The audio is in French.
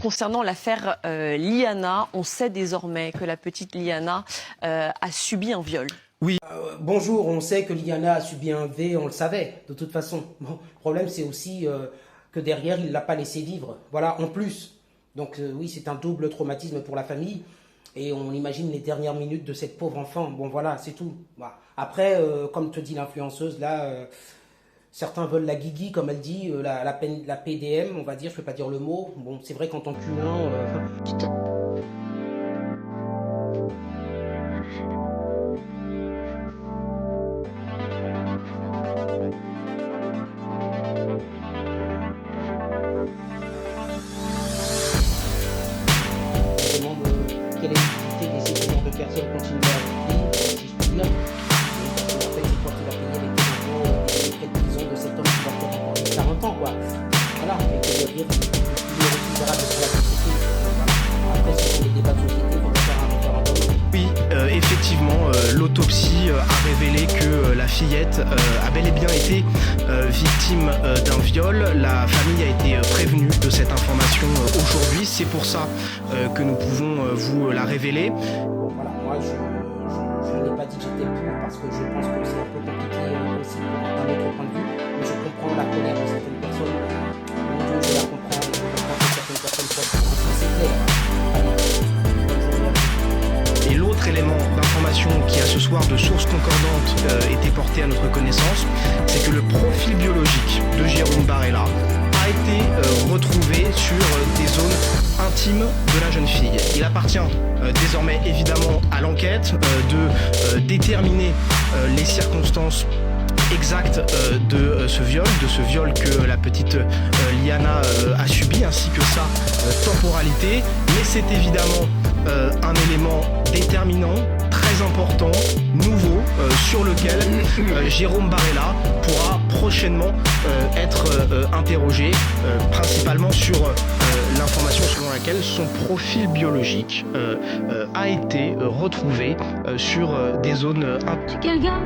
concernant l'affaire Liana, on sait désormais que la petite Liana a subi un viol. Oui. Bonjour, on sait que Liana a subi un V, on le savait, de toute façon. Bon, le problème, c'est aussi que derrière, il ne l'a pas laissé vivre. Voilà, en plus. Donc oui, c'est un double traumatisme pour la famille. Et on imagine les dernières minutes de cette pauvre enfant. Bon, voilà, c'est tout. Bah. Après, comme te dit l'influenceuse, là, certains veulent la guigui, comme elle dit, la PDM, on va dire, je ne peux pas dire le mot. Bon, c'est vrai qu'en tant qu'humain... quelle est l'utilité d'essayer ce genre de personnes continuer à vivre, si je puis dire. Parce que en fait, c'est toi qui vas payer les impôts et les frais de prison de cet homme qui va faire encore 40 ans, quoi. Voilà, et que je veux dire, il est irrécupérable pour la société. Voilà. Après, ce sont des débats de société, il faudrait faire un référendum. Oui, effectivement, l'autopsie a révélé que la fillette a bel et bien été victime d'un viol. La famille a été prévenue de cette information aujourd'hui. C'est pour ça que nous pouvons vous la révéler. Bon, voilà, moi, je n'ai pas dit que j'étais pour parce que je pense que c'est un peu compliqué aussi d'un autre point de vue. Mais je comprends la colère de certaines personnes. Mon Dieu, je la comprends. Je comprends que certaines personnes soient pour. C'est clair. Et l'autre élément d'information qui a ce soir de sources concordantes été porté à notre connaissance, c'est que le profil biologique de Jérôme Barella a été retrouvé sur des zones intimes de la jeune fille. Il appartient désormais évidemment à l'enquête de déterminer les circonstances exactes de ce viol que la petite Liana a subi, ainsi que sa temporalité. Mais c'est évidemment un élément déterminant, très important, nouveau, sur lequel Jérôme Barella pourra prochainement être interrogé, principalement sur l'information selon laquelle son profil biologique a été retrouvé sur des zones intimes. Quelqu'un